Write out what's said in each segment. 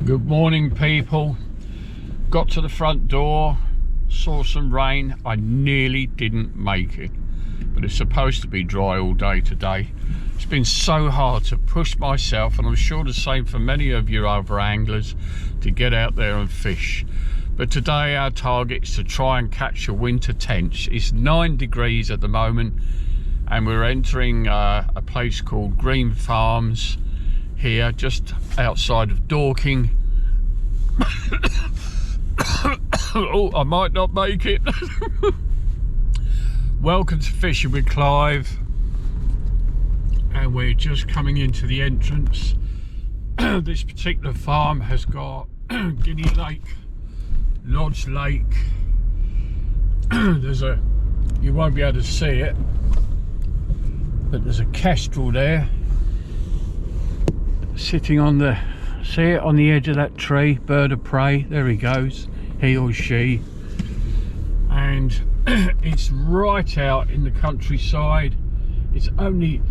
Good morning, people. Got to the front door, saw some rain. I nearly didn't make it, but it's supposed to be dry all day today. It's been so hard to push myself, and I'm sure the same for many of you other anglers, to get out there and fish. But today our target is to try and catch a winter tench. It's 9 degrees at the moment, and we're entering a place called Newdigate Farms here, just outside of Dorking. Oh, I might not make it. Welcome to Fishing with Clive, and we're just coming into the entrance. This particular farm has got Guinea Lake, Lodge Lake. You won't be able to see it, but there's a kestrel there sitting on the, see it, on the edge of that tree, bird of prey. There he goes, he or she. And it's right out in the countryside. It's only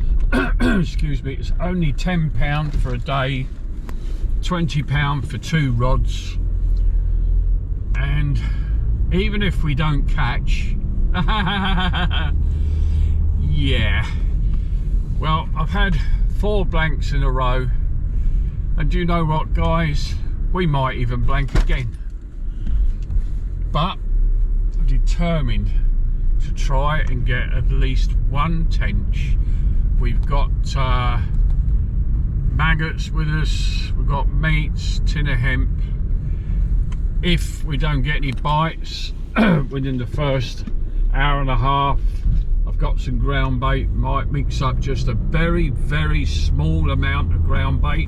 excuse me, it's only £10 for a day, £20 for 2 rods. And even if we don't catch, yeah, well, I've had 4 blanks in a row, and do you know what, guys, we might even blank again. But I'm determined to try and get at least one tench. We've got maggots with us, we've got meats, tin of hemp. If we don't get any bites within the first hour and a half, I've got some ground bait. Might mix up just a very, very small amount of ground bait,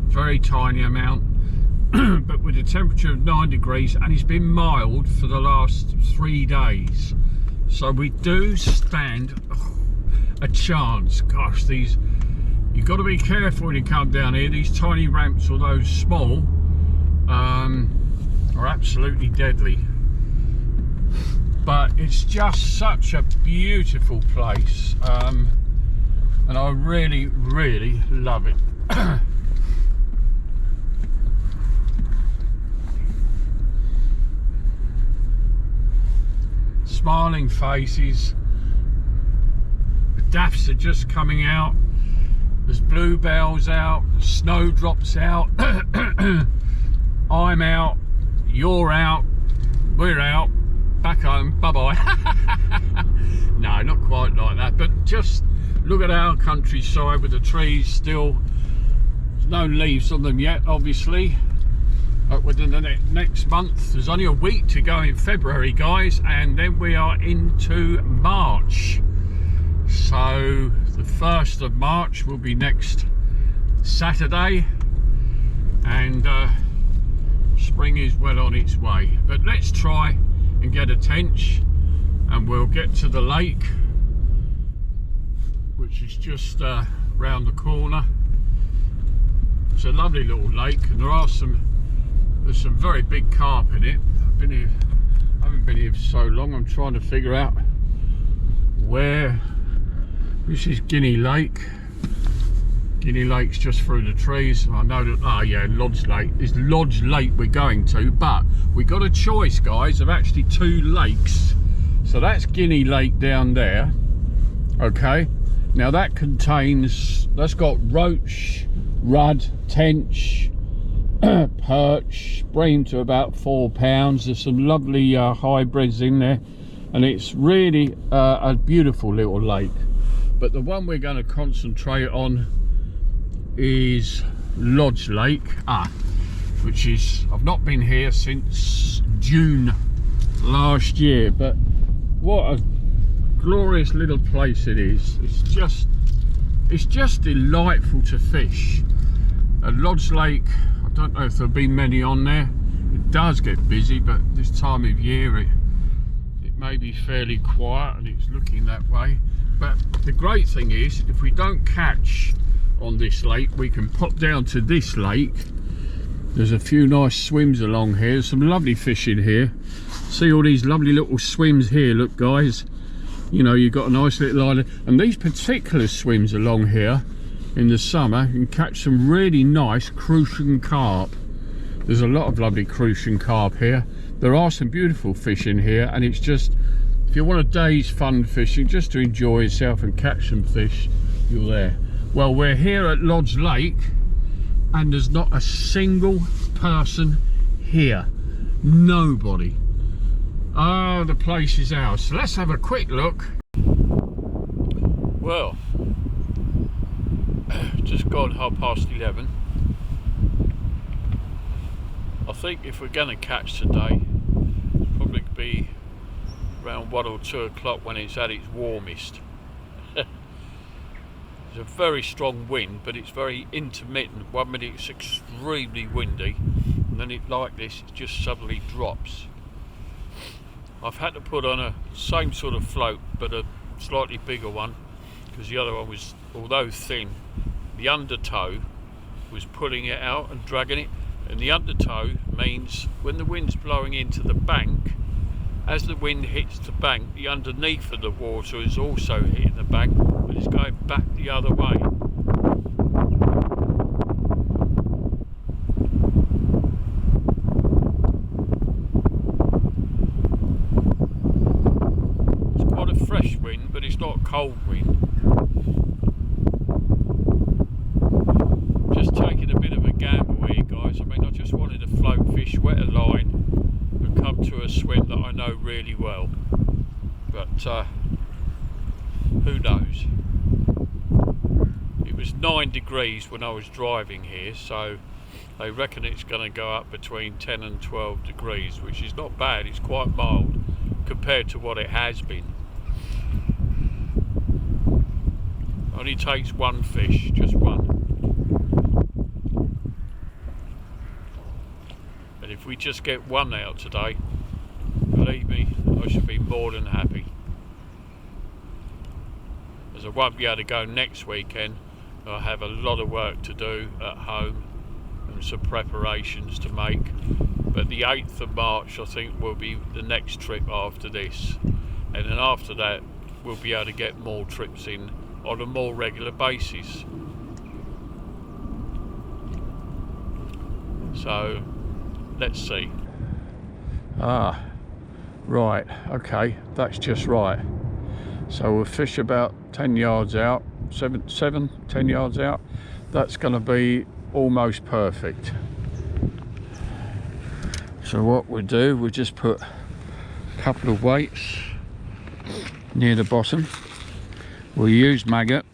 very tiny amount. But with a temperature of 9 degrees, and it's been mild for the last 3 days, so we do stand a chance. Gosh, these, you've got to be careful when you come down here. These tiny ramps, although small, are absolutely deadly. But it's just such a beautiful place, and I really, really love it. Smiling faces, the daffs are just coming out, there's bluebells out, snowdrops out. I'm out, you're out, we're out, back home, bye-bye. No, not quite like that, but just look at our countryside with the trees still. There's no leaves on them yet, obviously. Within the next month, there's only a week to go in February, guys, and then we are into March. So the 1st of March will be next Saturday, and spring is well on its way. But let's try and get a tench, and we'll get to the lake, which is just round the corner. It's a lovely little lake, and there's some very big carp in it. I haven't been here for so long. I'm trying to figure out where. This is Guinea Lake. Guinea Lake's just through the trees. I know that, oh yeah, Lodge Lake. It's Lodge Lake we're going to, but we got a choice, guys, of actually 2 lakes. So that's Guinea Lake down there. Okay, now that that's got roach, rudd, tench, perch, bream to about £4. There's some lovely hybrids in there, and it's really a beautiful little lake. But the one we're going to concentrate on is Lodge Lake, which is, I've not been here since June last year, but what a glorious little place it is. It's just delightful to fish. At Lodge Lake, I don't know if there'll be many on there. It does get busy, but this time of year it may be fairly quiet, and it's looking that way. But the great thing is, if we don't catch on this lake, we can pop down to this lake. There's a few nice swims along here. There's some lovely fish in here. See all these lovely little swims here, look, guys. You know, you've got a nice little island, and these particular swims along here in the summer, you can catch some really nice crucian carp. There's a lot of lovely crucian carp here. There are some beautiful fish in here, and it's just, if you want a day's fun fishing, just to enjoy yourself and catch some fish, you're there. Well, we're here at Lodge Lake, and there's not a single person here. Nobody. Oh, the place is ours. So let's have a quick look. Well, just gone 11:30. I think if we're going to catch today, it'll probably be around 1 or 2 o'clock when it's at its warmest. There's a very strong wind, but it's very intermittent. 1 minute it's extremely windy, and then like this, it just suddenly drops. I've had to put on a same sort of float, but a slightly bigger one, because the other one was, although thin, the undertow was pulling it out and dragging it. And the undertow means when the wind's blowing into the bank, as the wind hits the bank, the underneath of the water is also hitting the bank, but it's going back the other way. It's quite a fresh wind, but it's not a cold wind. Just taking a bit of a gamble here, guys. I mean, I just wanted to float fish, wet a line, and come to a swim that I know really well. But who knows? It was 9 degrees when I was driving here, so they reckon it's going to go up between 10 and 12 degrees, which is not bad. It's quite mild compared to what it has been. Only takes one fish, just one. And if we just get one out today, believe me, I should be more than happy. As I won't be able to go next weekend, I have a lot of work to do at home and some preparations to make. But the 8th of March I think will be the next trip after this, and then after that we'll be able to get more trips in on a more regular basis. So let's see. Right, okay, that's just right. So we'll fish about 10 yards out, 10 yards out. That's going to be almost perfect. So what we'll do, we'll just put a couple of weights near the bottom. We'll use maggot.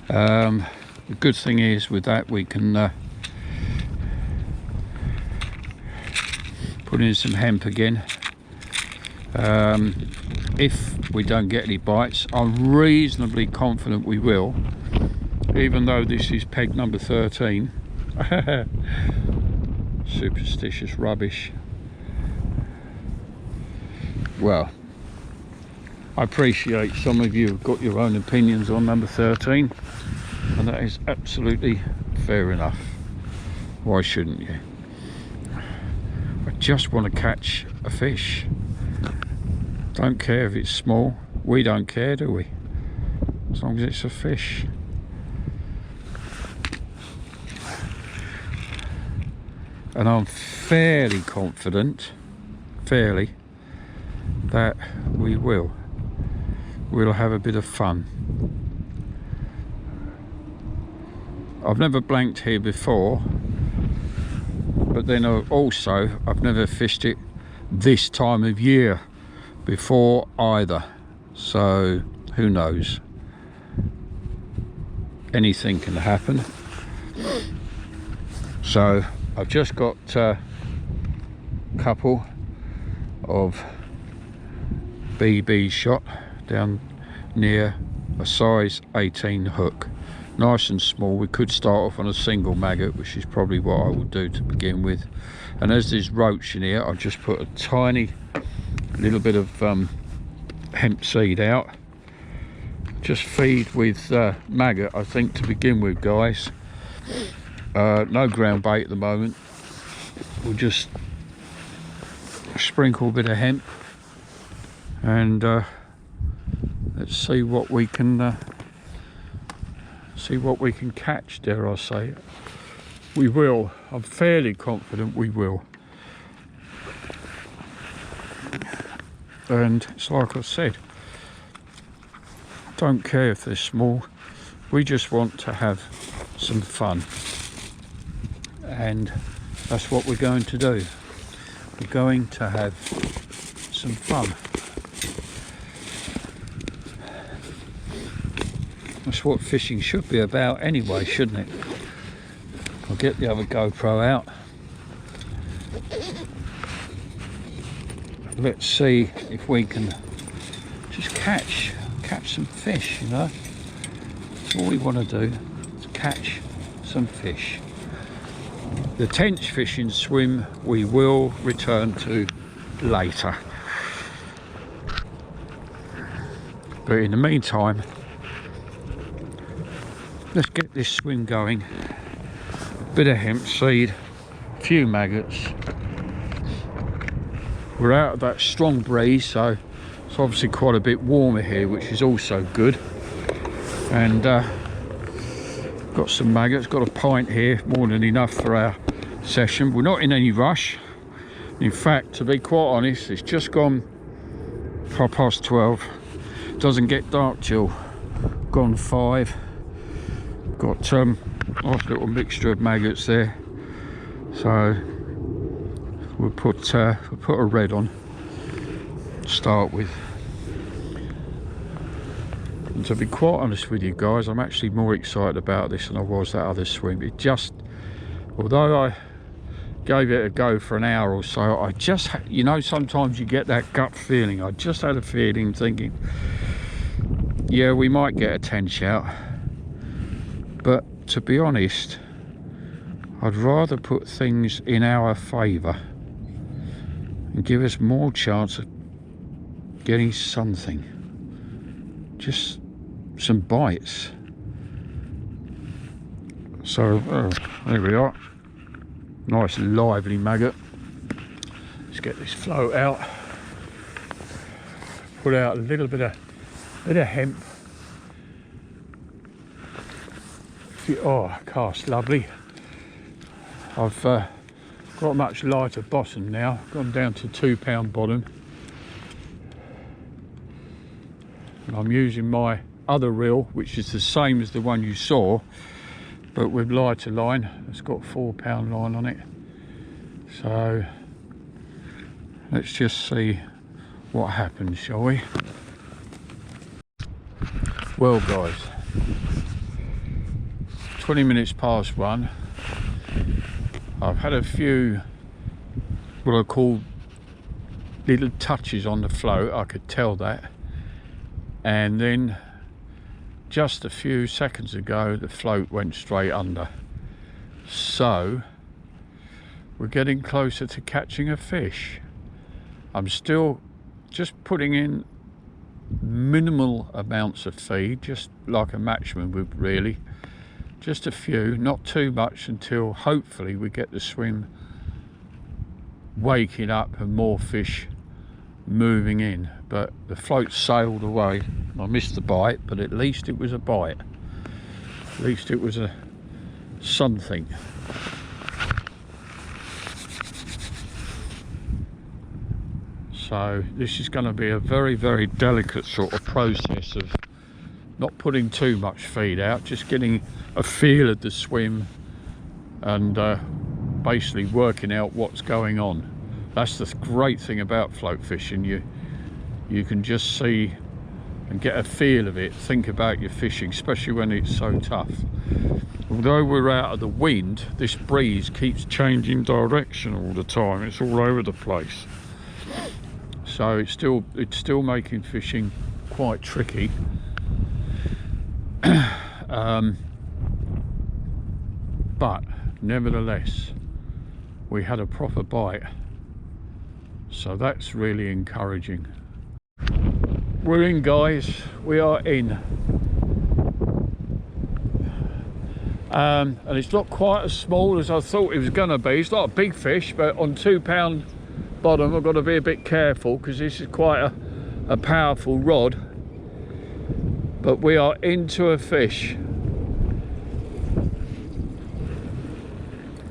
The good thing is with that we can put in some hemp again. If we don't get any bites, I'm reasonably confident we will, even though this is peg number 13. Superstitious rubbish. Well, I appreciate some of you have got your own opinions on number 13, and that is absolutely fair enough. Why shouldn't you? I just want to catch a fish. Don't care if it's small. We don't care, do we? As long as it's a fish. And I'm fairly confident, that we'll have a bit of fun. I've never blanked here before, but then also I've never fished it this time of year before either, so who knows, anything can happen. So I've just got a couple of BB shot down near a size 18 hook, nice and small. We could start off on a single maggot, which is probably what I will do to begin with. And as there's roach in here, I'll just put a tiny little bit of hemp seed out. Just feed with maggot, I think, to begin with, guys. No ground bait at the moment. We'll just sprinkle a bit of hemp, and let's see what we can catch, dare I say it. we will. I'm fairly confident we will. And it's like I said, don't care if they're small, we just want to have some fun, and that's what we're going to do. We're going to have some fun. That's what fishing should be about anyway, shouldn't it? I'll get the other GoPro out. Let's see if we can just catch some fish, you know. That's all we want to do, is catch some fish. The tench fishing swim we will return to later. But in the meantime, let's get this swim going. Bit of hemp seed, a few maggots. We're out of that strong breeze, so it's obviously quite a bit warmer here, which is also good. And got some maggots, got a pint here, more than enough for our session. We're not in any rush. In fact, to be quite honest, it's just gone 12:30. Doesn't get dark till gone 5. Got nice little mixture of maggots there, so we'll put a red on to start with. And to be quite honest with you guys, I'm actually more excited about this than I was that other swim. It just, although I gave it a go for an hour or so, I just, you know, sometimes you get that gut feeling. I just had a feeling thinking, yeah, we might get a tench out. But to be honest, I'd rather put things in our favour and give us more chance of getting something. Just some bites. So, there we are. Nice lively maggot. Let's get this float out. Put out a little bit of hemp. Oh, cast lovely. I've got a much lighter bottom now, gone down to £2 bottom, and I'm using my other reel, which is the same as the one you saw, but with lighter line. It's got £4 line on it. So let's just see what happens, shall we? Well guys, 20 minutes past 1. I've had a few what I call little touches on the float, I could tell that, and then just a few seconds ago the float went straight under. So we're getting closer to catching a fish. I'm still just putting in minimal amounts of feed, just like a matchman would really. Just a few, not too much, until hopefully we get the swim waking up and more fish moving in. But the float sailed away. I missed the bite, but at least it was a bite. At least it was a something. So this is going to be a very, very delicate sort of process of not putting too much feed out, just getting a feel of the swim and basically working out what's going on. That's the great thing about float fishing. You can just see and get a feel of it, think about your fishing, especially when it's so tough. Although we're out of the wind, this breeze keeps changing direction all the time. It's all over the place. So it's still making fishing quite tricky. But nevertheless, we had a proper bite, so that's really encouraging. We're in, guys, we are in. And it's not quite as small as I thought it was going to be. It's not a big fish, but on £2 bottom I've got to be a bit careful because this is quite a powerful rod. But we are into a fish.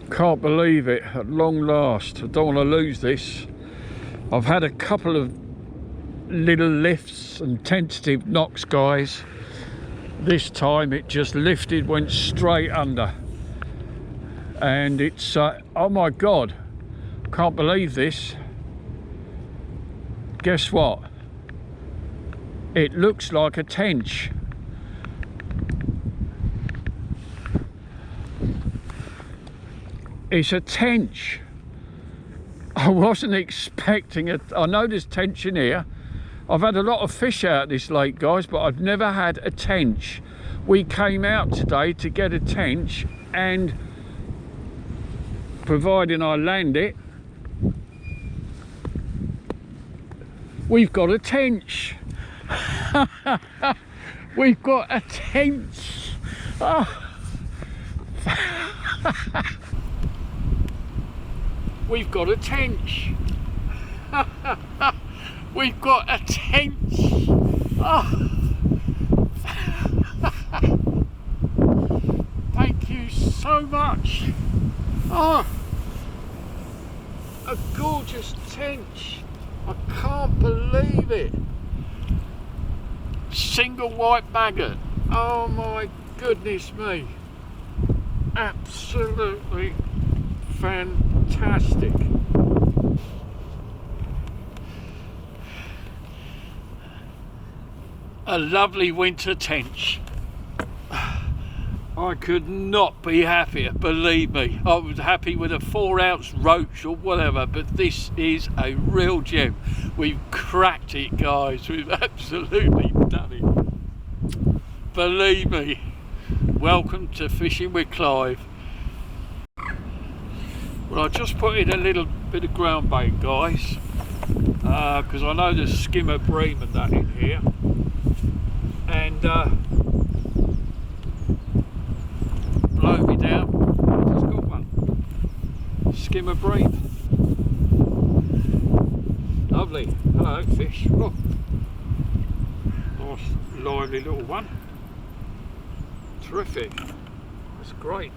Can't believe it, at long last. I don't want to lose this. I've had a couple of little lifts and tentative knocks, guys. This time it just lifted, went straight under. And it's, oh my God, can't believe this. Guess what? It looks like a tench. It's a tench. I wasn't expecting it. I know there's tench in here. I've had a lot of fish out this lake, guys, but I've never had a tench. We came out today to get a tench, and providing I land it, we've got a tench. We've got a tench. Oh. We've got a tench. We've got a tench. Oh. Thank you so much. Oh, a gorgeous tench. I can't believe it. Single white maggot. Oh my goodness me. Absolutely fantastic. A lovely winter tench. I could not be happier, believe me. I was happy with a 4-ounce roach or whatever, but this is a real gem. We've cracked it, guys. We've absolutely done it. Believe me. Welcome to Fishing with Clive. Well, I just put in a little bit of ground bait, guys, because I know there's skimmer bream and that in here, and blow me down. Just got one. Skimmer bream. Lovely. Hello, fish. Oh. Nice, lively little one. Terrific. That's great.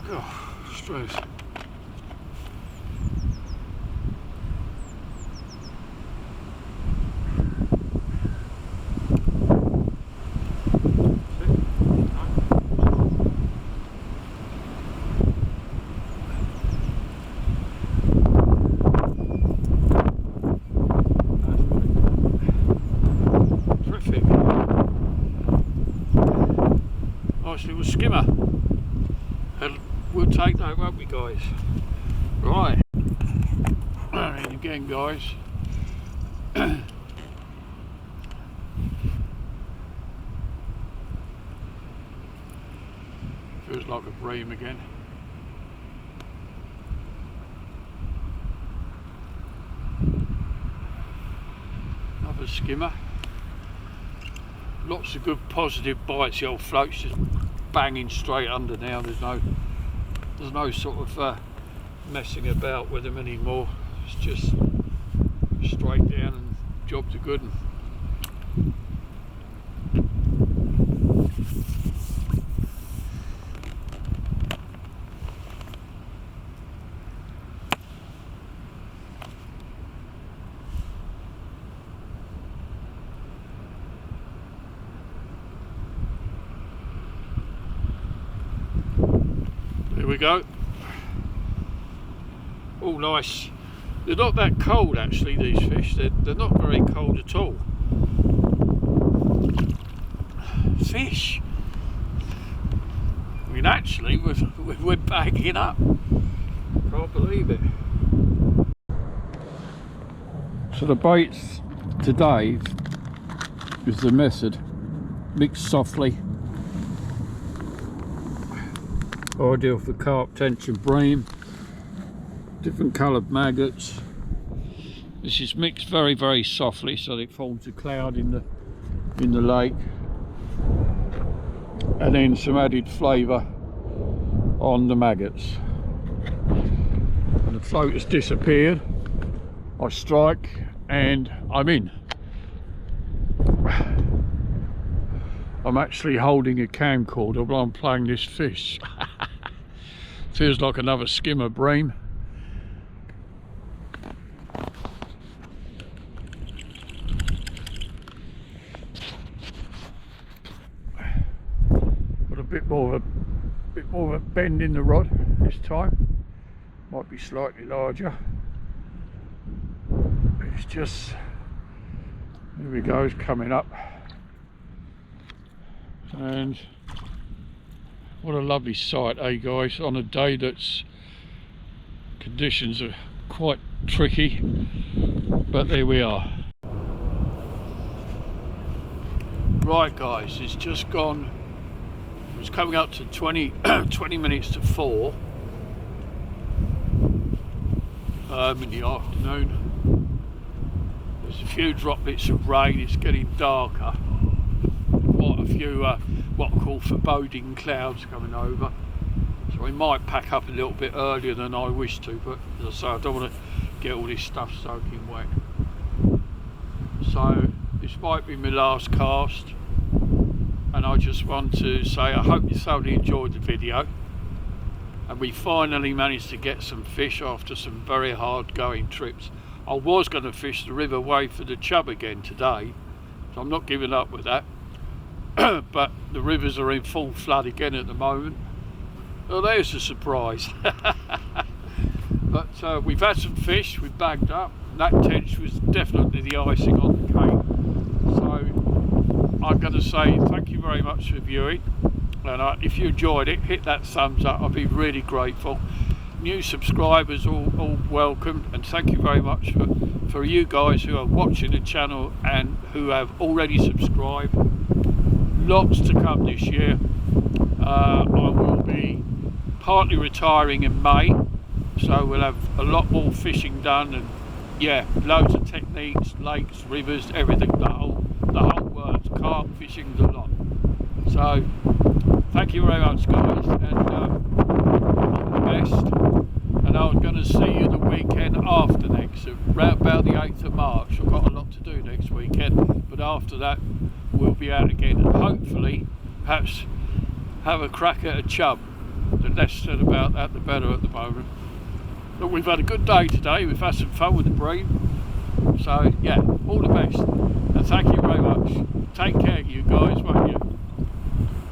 Oh, stress. Terrific. Nice little skimmer. And we'll take that, won't we, guys? Right. And again, guys. Feels like a bream again. Another skimmer. Lots of good positive bites. The old float's just banging straight under now. There's no sort of messing about with them anymore. It's just straight down and job to good. There we go. Oh, nice. They're not that cold actually, these fish. They're not very cold at all. Fish. I mean, actually, we're backing up. Can't believe it. So the baits today is the method. Mix softly. Ideal for carp, tench and bream. Different coloured maggots. This is mixed very softly so that it forms a cloud in the lake, and then some added flavour on the maggots. And the float has disappeared. I strike and I'm in. I'm actually holding a camcorder while I'm playing this fish. Feels like another skimmer bream. Got a bit more of a bend in the rod this time. Might be slightly larger. But it's just, there we go, it's coming up. And what a lovely sight, eh guys, on a day that's conditions are quite tricky, but there we are. Right guys, it's just gone, it's coming up to 20 minutes to 4 in the afternoon. There's a few droplets of rain, it's getting darker. Quite a few what I call foreboding clouds coming over, so we might pack up a little bit earlier than I wish to, but as I say, I don't want to get all this stuff soaking wet. So this might be my last cast, and I just want to say I hope you thoroughly enjoyed the video, and we finally managed to get some fish after some very hard going trips. I was going to fish the river way for the chub again today, so I'm not giving up with that. But the rivers are in full flood again at the moment. Well, there's a surprise. But we've had some fish, we've bagged up. That tench was definitely the icing on the cake. So I'm going to say thank you very much for viewing, and if you enjoyed it, hit that thumbs up, I'd be really grateful. New subscribers all welcome, and thank you very much for you guys who are watching the channel and who have already subscribed. Lots to come this year. I will be partly retiring in May, so we'll have a lot more fishing done, and yeah, loads of techniques, lakes, rivers, everything, the whole works, carp fishing, the lot. So thank you very much guys, and all the best, and I'm going to see you the weekend after next, so round about the 8th of March. I've got a lot to do next weekend, but after that we'll be out again, and hopefully perhaps have a crack at a chub. The less said about that the better at the moment. But we've had a good day today, we've had some fun with the bream, so yeah, all the best, and thank you very much.